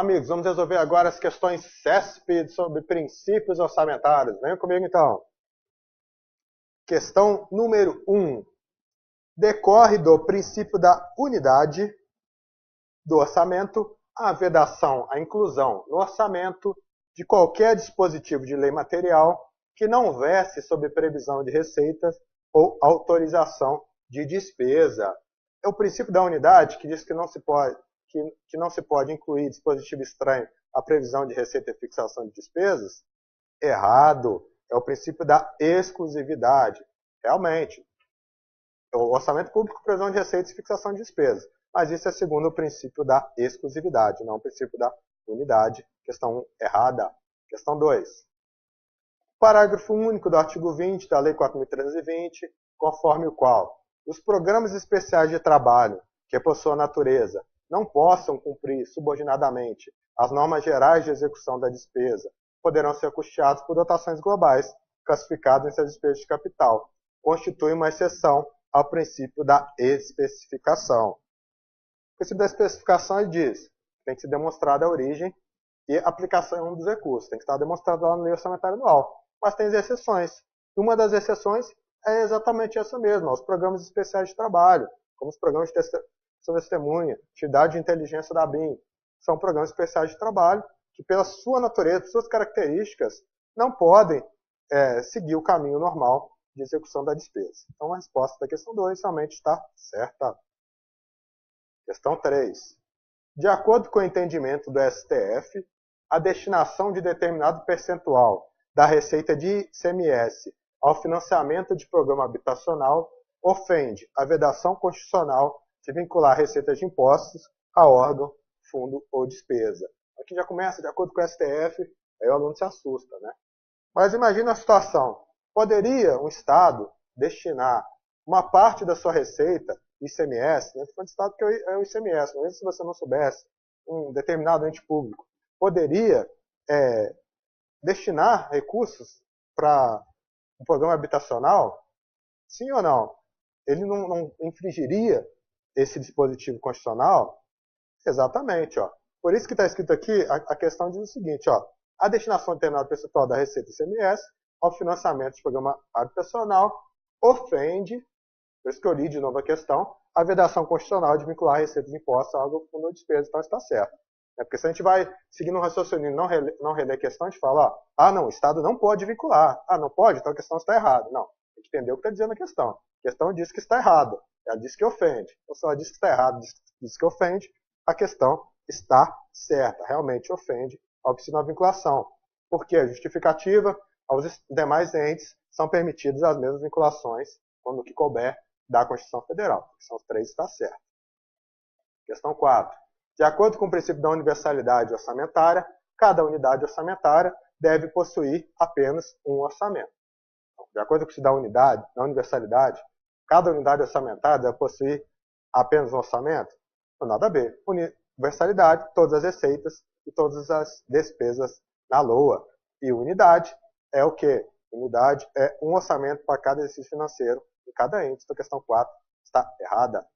Olá, amigos. Vamos resolver agora as questões CESP sobre princípios orçamentários. Venham comigo, então. Questão número 1. Decorre do princípio da unidade do orçamento a vedação, a inclusão no orçamento de qualquer dispositivo de lei material que não verse sobre previsão de receitas ou autorização de despesa. É o princípio da unidade que diz que não se pode incluir dispositivo estranho à previsão de receita e fixação de despesas? Errado. É o princípio da exclusividade. Realmente, o orçamento público previsão de receitas e fixação de despesas. Mas isso é segundo o princípio da exclusividade, não o princípio da unidade. Questão 1, errada. Questão 2. Parágrafo único do artigo 20 da Lei 4.320, conforme o qual os programas especiais de trabalho, que por sua natureza não possam cumprir subordinadamente as normas gerais de execução da despesa, poderão ser custeados por dotações globais, classificadas em suas despesas de capital. Constitui uma exceção ao princípio da especificação. O princípio da especificação diz que tem que ser demonstrada a origem e aplicação dos recursos. Tem que estar demonstrado lá na lei orçamentária anual. Mas tem exceções. Uma das exceções é exatamente essa mesma, os programas especiais de trabalho, como os programas de testemunha, atividade de inteligência da BIM. São programas especiais de trabalho que, pela sua natureza, suas características, não podem seguir o caminho normal de execução da despesa. Então, a resposta da questão 2 realmente está certa. Questão 3. De acordo com o entendimento do STF, a destinação de determinado percentual da receita de ICMS ao financiamento de programa habitacional ofende a vedação constitucional de vincular receitas de impostos a órgão, fundo ou despesa. Aqui já começa, de acordo com o STF, aí o aluno se assusta, né? Mas imagina a situação. Poderia um Estado destinar uma parte da sua receita, ICMS, né? Foi o Estado que é o ICMS, mesmo se você não soubesse, um determinado ente público, poderia destinar recursos para um programa habitacional? Sim ou não? Ele não infringiria esse dispositivo constitucional? Exatamente. Ó. Por isso que está escrito aqui, a questão diz o seguinte, ó, a destinação de determinado percentual da receita ICMS ao financiamento de programa habitacional ofende, por isso que eu li de novo a questão, a vedação constitucional de vincular a receita de impostos a algo fundo ou despesa, então está certo. Porque se a gente vai seguindo um raciocínio e não reler a questão, a gente fala, ó, não, o Estado não pode vincular. Ah, não pode? Então a questão está errada. Não, tem que entender o que está dizendo a questão. A questão diz que está errado. Ela diz que ofende. Então, se ela diz que está errado, diz que ofende, a questão está certa. Realmente ofende ao princípio da vinculação. Porque a justificativa, aos demais entes, são permitidas as mesmas vinculações, quando que couber da Constituição Federal. Questão 3 está certa. Questão 4. De acordo com o princípio da universalidade orçamentária, cada unidade orçamentária deve possuir apenas um orçamento. De acordo com o princípio da universalidade, cada unidade orçamentária deve possuir apenas um orçamento? Não, nada a ver. Universalidade, todas as receitas e todas as despesas na LOA. E unidade é o quê? Unidade é um orçamento para cada exercício financeiro de cada ente. Então, a questão 4 está errada.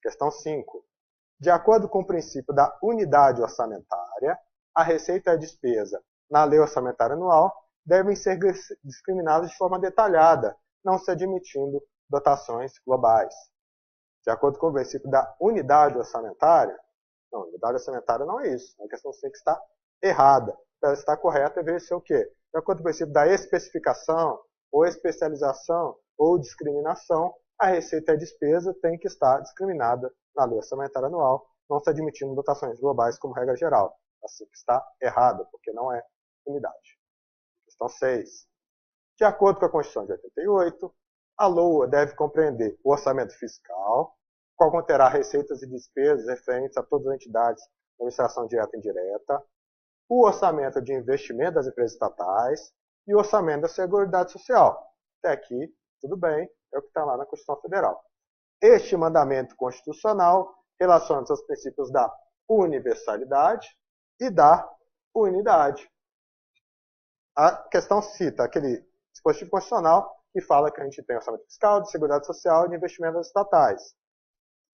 Questão 5. De acordo com o princípio da unidade orçamentária, a receita e a despesa na lei orçamentária anual devem ser discriminadas de forma detalhada, não se admitindo dotações globais. De acordo com o princípio da unidade orçamentária, não, unidade orçamentária não é isso. A questão 5 está errada. Para ela estar correta, deveria ser o quê? De acordo com o princípio da especificação, ou especialização, ou discriminação, a receita e a despesa tem que estar discriminada na lei orçamentária anual, não se admitindo dotações globais como regra geral. Assim que está errada, porque não é unidade. Questão 6. De acordo com a Constituição de 88, a LOA deve compreender o orçamento fiscal, qual conterá receitas e despesas referentes a todas as entidades de administração direta e indireta, o orçamento de investimento das empresas estatais e o orçamento da Seguridade Social. Até aqui, tudo bem, é o que está lá na Constituição Federal. Este mandamento constitucional relaciona-se aos princípios da universalidade e da unidade. A questão cita aquele dispositivo constitucional que fala que a gente tem orçamento fiscal, de seguridade social e de investimentos estatais.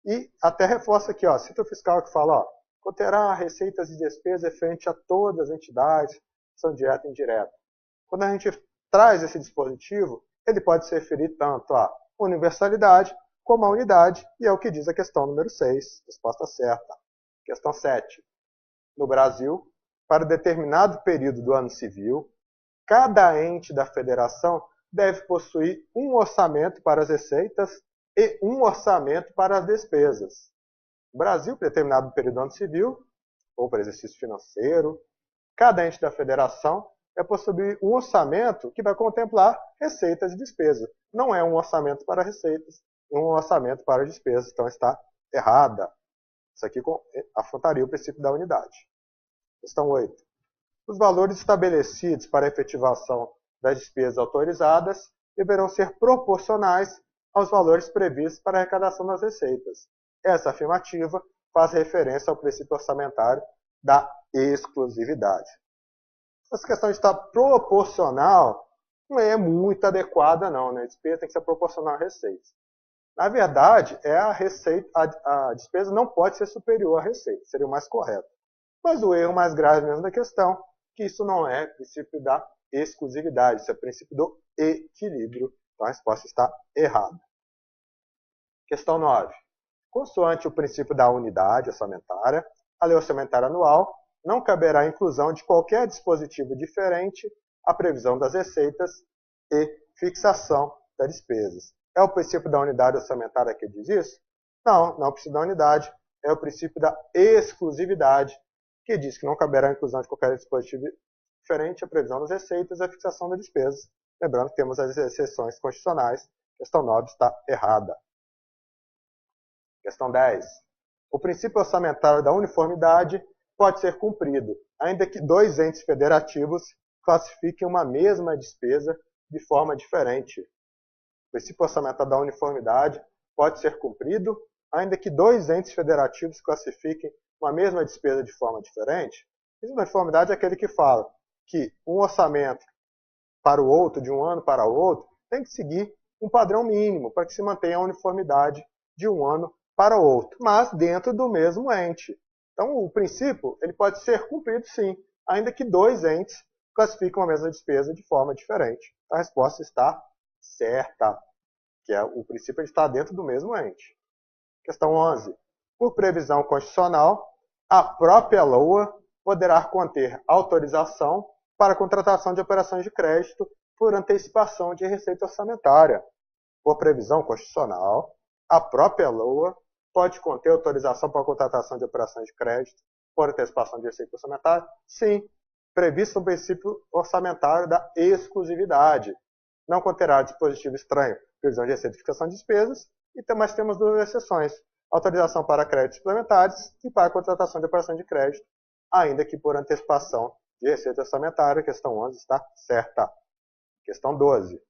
E até reforça aqui, ó, cita o fiscal que fala, ó, conterá receitas e despesas referentes a todas as entidades, são direta e indireta. Quando a gente traz esse dispositivo, ele pode se referir tanto à universalidade como à unidade, e é o que diz a questão número 6, resposta certa. Questão 7. No Brasil, para determinado período do ano civil, cada ente da federação deve possuir um orçamento para as receitas e um orçamento para as despesas. No Brasil, para determinado período do ano civil, ou para exercício financeiro, cada ente da federação é possuir um orçamento que vai contemplar receitas e despesas. Não é um orçamento para receitas e um orçamento para despesas. Então está errada. Isso aqui afrontaria o princípio da unidade. Questão 8. Os valores estabelecidos para a efetivação das despesas autorizadas deverão ser proporcionais aos valores previstos para a arrecadação das receitas. Essa afirmativa faz referência ao princípio orçamentário da exclusividade. Essa questão de estar proporcional não é muito adequada, não, né? A despesa tem que ser proporcional à receita. Na verdade, a despesa não pode ser superior à receita, seria o mais correto. Mas o erro mais grave mesmo da questão é que isso não é princípio da exclusividade, isso é princípio do equilíbrio. Então a resposta está errada. Questão 9. Consoante o princípio da unidade orçamentária, a lei orçamentária anual não caberá a inclusão de qualquer dispositivo diferente à previsão das receitas e fixação das despesas. É o princípio da unidade orçamentária que diz isso? Não, não é o princípio da unidade, é o princípio da exclusividade, que diz que não caberá a inclusão de qualquer dispositivo diferente à previsão das receitas e à fixação das despesas. Lembrando que temos as exceções constitucionais. Questão 9 está errada. Questão 10. O princípio orçamentário da uniformidade pode ser cumprido, ainda que dois entes federativos classifiquem uma mesma despesa de forma diferente. O princípio orçamentário da uniformidade pode ser cumprido, ainda que dois entes federativos classifiquem uma mesma despesa de forma diferente. A uniformidade é aquele que fala que um orçamento para o outro, de um ano para o outro, tem que seguir um padrão mínimo para que se mantenha a uniformidade de um ano para o outro, mas dentro do mesmo ente. Então, o princípio ele pode ser cumprido sim, ainda que dois entes classifiquem a mesma despesa de forma diferente. A resposta está certa, que é o princípio está dentro do mesmo ente. Questão 11. Por previsão constitucional, a própria LOA poderá conter autorização para a contratação de operações de crédito por antecipação de receita orçamentária. Por previsão constitucional, a própria LOA pode conter autorização para a contratação de operações de crédito por antecipação de receita orçamentária? Sim, previsto no princípio orçamentário da exclusividade. Não conterá dispositivo estranho, previsão de receita e fixação de despesas, mas temos duas exceções. Autorização para créditos suplementares e para a contratação de operação de crédito, ainda que por antecipação de receita orçamentária. Questão 11 está certa. Questão 12.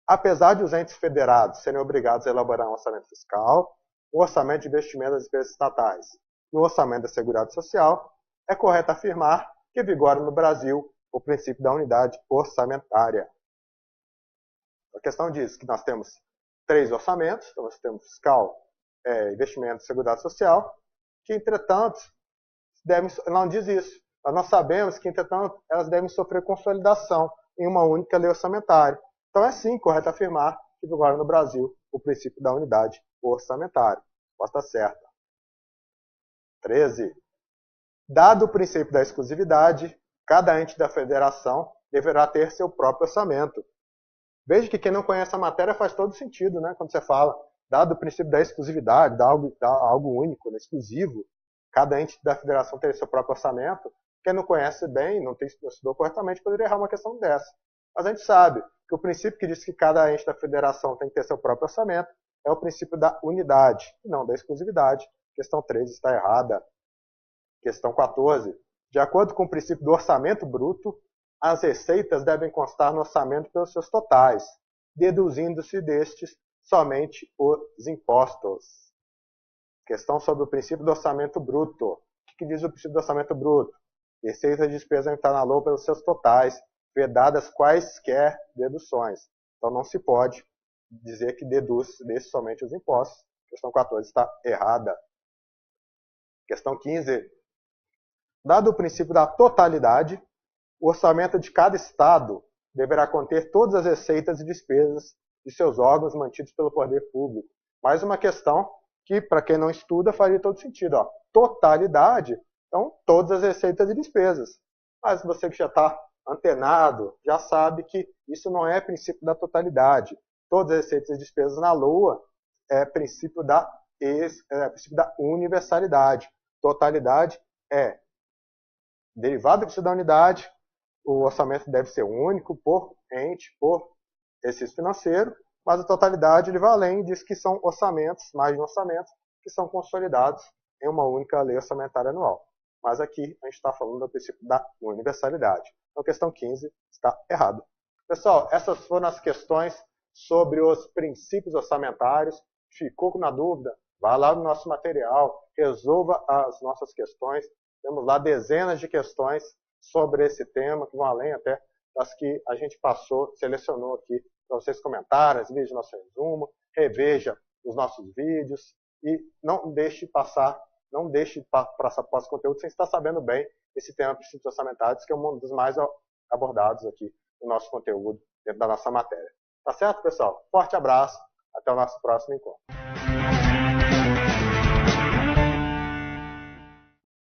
Apesar de os entes federados serem obrigados a elaborar um orçamento fiscal, o orçamento de investimento das despesas estatais e o orçamento da Seguridade Social, é correto afirmar que vigora no Brasil o princípio da unidade orçamentária. A questão diz que nós temos 3 orçamentos, então nós temos fiscal, investimento e Seguridade Social, que, entretanto, não diz isso. Mas nós sabemos que, entretanto, elas devem sofrer consolidação em uma única lei orçamentária. Então, é sim correto afirmar que vigora no Brasil o princípio da unidade orçamentária. Resposta certa. 13. Dado o princípio da exclusividade, cada ente da federação deverá ter seu próprio orçamento. Veja que quem não conhece a matéria faz todo sentido, né? Quando você fala, dado o princípio da exclusividade, dá algo único, né? Exclusivo, cada ente da federação ter seu próprio orçamento. Quem não conhece bem, não estudou corretamente, poderia errar uma questão dessa. Mas a gente sabe que o princípio que diz que cada ente da federação tem que ter seu próprio orçamento é o princípio da unidade, e não da exclusividade. Questão 13 está errada. Questão 14. De acordo com o princípio do orçamento bruto, as receitas devem constar no orçamento pelos seus totais, deduzindo-se destes somente os impostos. Questão sobre o princípio do orçamento bruto. O que diz o princípio do orçamento bruto? Receitas e despesas devem estar na LOA pelos seus totais, vedadas quaisquer deduções. Então não se pode dizer que deduz desse somente os impostos. Questão 14 está errada. Questão 15. Dado o princípio da totalidade, o orçamento de cada Estado deverá conter todas as receitas e despesas de seus órgãos mantidos pelo poder público. Mais uma questão que, para quem não estuda, faria todo sentido. Ó. Totalidade, então, todas as receitas e despesas. Mas você que já está antenado, já sabe que isso não é princípio da totalidade. Todas as receitas e despesas na LOA é princípio da universalidade. Totalidade é derivado do princípio da unidade, o orçamento deve ser único por ente, por exercício financeiro, mas a totalidade ele vai além, diz que são orçamentos, mais de orçamentos, que são consolidados em uma única lei orçamentária anual. Mas aqui a gente está falando do princípio da universalidade. Então, a questão 15 está errada. Pessoal, essas foram as questões sobre os princípios orçamentários. Ficou na dúvida? Vá lá no nosso material, resolva as nossas questões. Temos lá dezenas de questões sobre esse tema, que vão além até das que a gente passou, selecionou aqui para vocês comentarem, veja nosso resumo, reveja os nossos vídeos e não deixe passar esse conteúdo sem estar sabendo bem esse tema de princípios orçamentários, que é um dos mais abordados aqui no nosso conteúdo, dentro da nossa matéria. Tá certo, pessoal? Forte abraço, até o nosso próximo encontro.